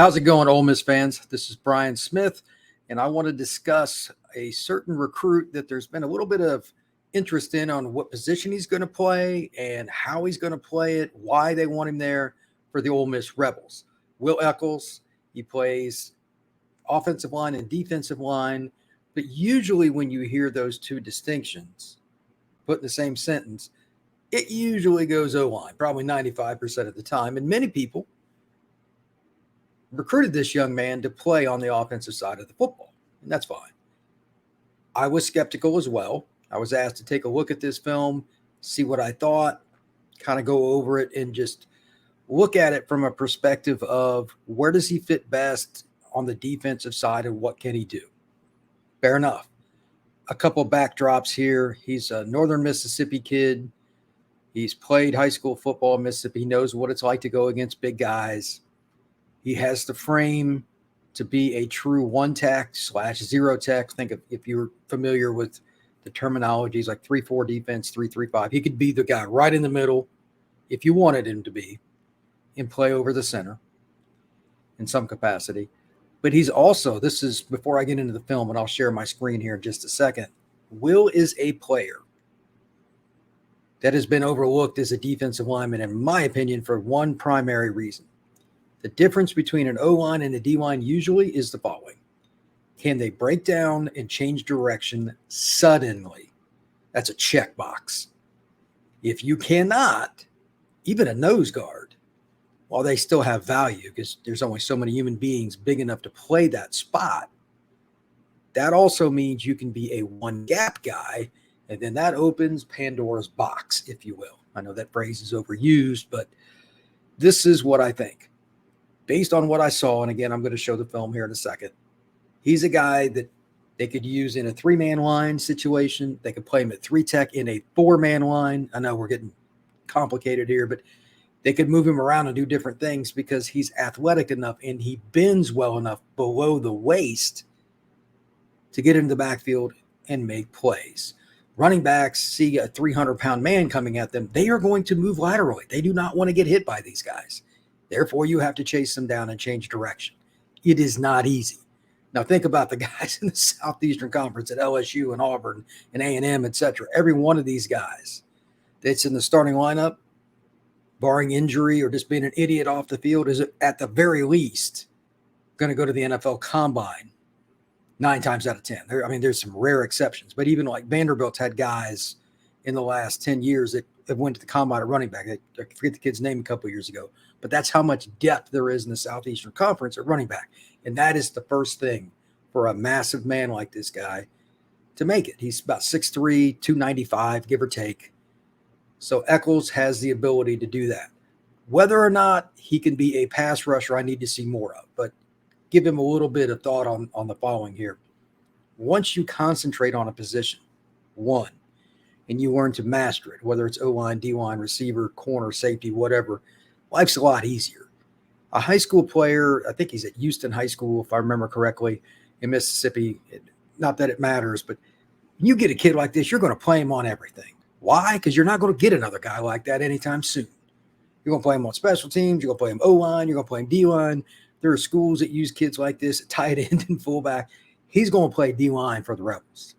How's it going, Ole Miss fans? This is Brian Smith, and I want to discuss a certain recruit that there's been a little bit of interest in on what position he's going to play and how he's going to play it, why they want him there for the Ole Miss Rebels. Will Echoles, he plays offensive line and defensive line, but usually when you hear those two distinctions put in the same sentence, it usually goes O-line, probably 95% of the time, and many people recruited this young man to play on the offensive side of the football, and that's fine. I was skeptical as well. I was asked to take a look at this film, see what I thought, kind of go over it, and just look at it from a perspective of where does he fit best on the defensive side and what can he do? Fair enough. A couple backdrops here. He's a northern Mississippi kid. He's played high school football in Mississippi. He knows what it's like to go against big guys. He has the frame to be a true one-tech / zero-tech. Think of, if you're familiar with the terminologies like 3-4 defense, 3-3-5. He could be the guy right in the middle if you wanted him to be and play over the center in some capacity. But he's also, this is before I get into the film, and I'll share my screen here in just a second. Will is a player that has been overlooked as a defensive lineman, in my opinion, for one primary reason. The difference between an O-line and a D-line usually is the following. Can they break down and change direction suddenly? That's a checkbox. If you cannot, even a nose guard, while they still have value because there's only so many human beings big enough to play that spot, that also means you can be a one-gap guy, and then that opens Pandora's box, if you will. I know that phrase is overused, but this is what I think. Based on what I saw, and again, I'm going to show the film here in a second, he's a guy that they could use in a three-man line situation. They could play him at three-tech in a four-man line. I know we're getting complicated here, but they could move him around and do different things because he's athletic enough and he bends well enough below the waist to get into the backfield and make plays. Running backs see a 300-pound man coming at them. They are going to move laterally. They do not want to get hit by these guys. Therefore, you have to chase them down and change direction. It is not easy. Now, think about the guys in the Southeastern Conference at LSU and Auburn and A&M, et cetera. Every one of these guys that's in the starting lineup, barring injury or just being an idiot off the field, is at the very least going to go to the NFL Combine 9 times out of 10. There's some rare exceptions, but even like Vanderbilt's had guys in the last 10 years that went to the Combine at running back. I forget the kid's name a couple of years ago. But that's how much depth there is in the Southeastern Conference at running back. And that is the first thing for a massive man like this guy to make it. He's about 6'3", 295, give or take. So Echoles has the ability to do that. Whether or not he can be a pass rusher, I need to see more of. But give him a little bit of thought on the following here. Once you concentrate on a position, one, and you learn to master it, whether it's O-line, D-line, receiver, corner, safety, whatever, life's a lot easier. A high school player, I think he's at Houston High School, if I remember correctly, in Mississippi. Not that it matters, but when you get a kid like this, you're going to play him on everything. Why? Because you're not going to get another guy like that anytime soon. You're going to play him on special teams. You're going to play him O-line. You're going to play him D-line. There are schools that use kids like this at tight end and fullback. He's going to play D-line for the Rebels.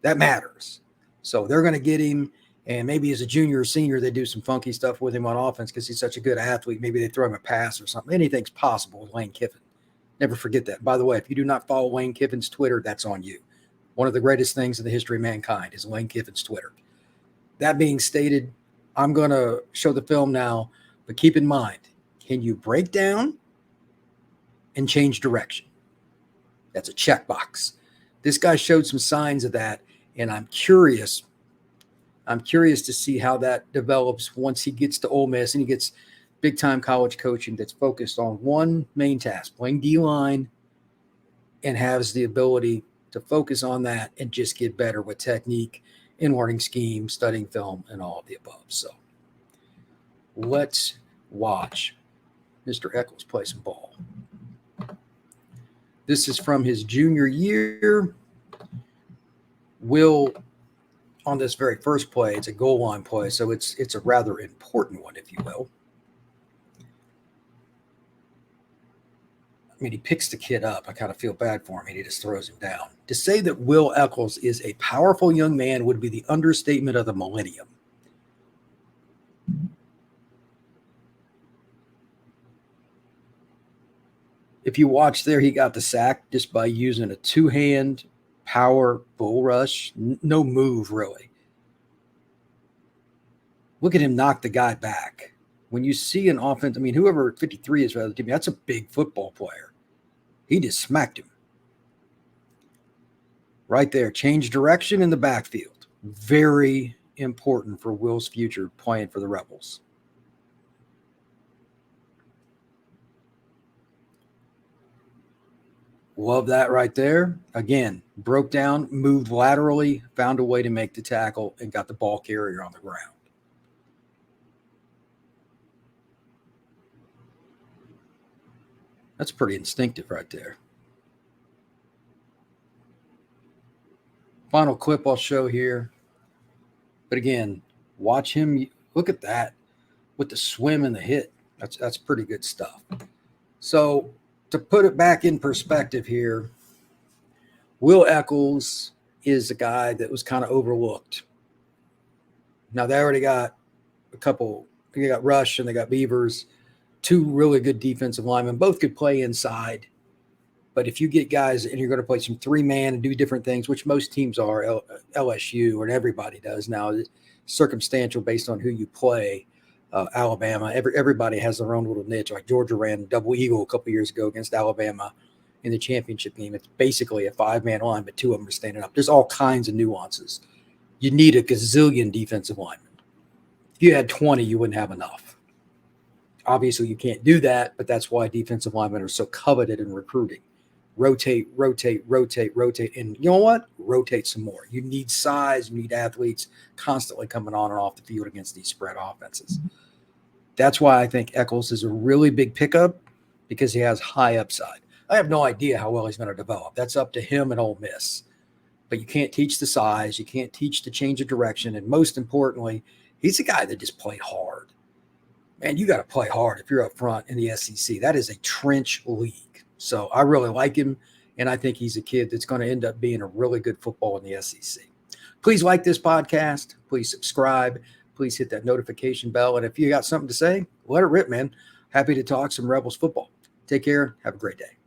That matters. So they're going to get him. And maybe as a junior or senior, they do some funky stuff with him on offense because he's such a good athlete. Maybe they throw him a pass or something. Anything's possible with Lane Kiffin. Never forget that. By the way, if you do not follow Lane Kiffin's Twitter, that's on you. One of the greatest things in the history of mankind is Lane Kiffin's Twitter. That being stated, I'm going to show the film now, but keep in mind, can you break down and change direction? That's a checkbox. This guy showed some signs of that, and I'm curious to see how that develops once he gets to Ole Miss and he gets big-time college coaching that's focused on one main task, playing D-line, and has the ability to focus on that and just get better with technique in learning scheme, studying film, and all of the above. So let's watch Mr. Echoles play some ball. This is from his junior year. Will, on this very first play, it's a goal line play, so it's a rather important one, if you will. mean, he picks the kid up. I kind of feel bad for him, and he just throws him down. To say that Will Echoles is a powerful young man would be the understatement of the millennium. If you watch there, he got the sack just by using a two-hand power bull rush. No move, really. Look at him knock the guy back. When you see an offense, I mean, whoever 53 is for the other team, that's a big football player. He just smacked him. Right there, change direction in the backfield. Very important for Will's future playing for the Rebels. Love that right there. Again, broke down, moved laterally, found a way to make the tackle, and got the ball carrier on the ground. That's pretty instinctive right there. Final clip I'll show here. But again, watch him. Look at that with the swim and the hit. That's pretty good stuff. So to put it back in perspective here, Will Echoles is a guy that was kind of overlooked. Now they already got a couple. They got Rush and they got Beavers, two really good defensive linemen. Both could play inside. But if you get guys and you're going to play some three-man and do different things, which most teams are, LSU and everybody does now, it's circumstantial based on who you play. Alabama, everybody has their own little niche. Like Georgia ran double eagle a couple years ago against Alabama in the championship game. It's basically a five-man line, but two of them are standing up. There's all kinds of nuances. You need a gazillion defensive linemen. If you had 20, you wouldn't have enough. Obviously, you can't do that, but that's why defensive linemen are so coveted in recruiting. Rotate, and you know what? Rotate some more. You need size. You need athletes constantly coming on and off the field against these spread offenses. That's why I think Echoles is a really big pickup because he has high upside. I have no idea how well he's going to develop. That's up to him and Ole Miss. But you can't teach the size. You can't teach the change of direction. And most importantly, he's a guy that just played hard. Man, you got to play hard if you're up front in the SEC. That is a trench league. So I really like him, and I think he's a kid that's going to end up being a really good football in the SEC. Please like this podcast. Please subscribe. Please hit that notification bell. And if you got something to say, let it rip, man. Happy to talk some Rebels football. Take care. Have a great day.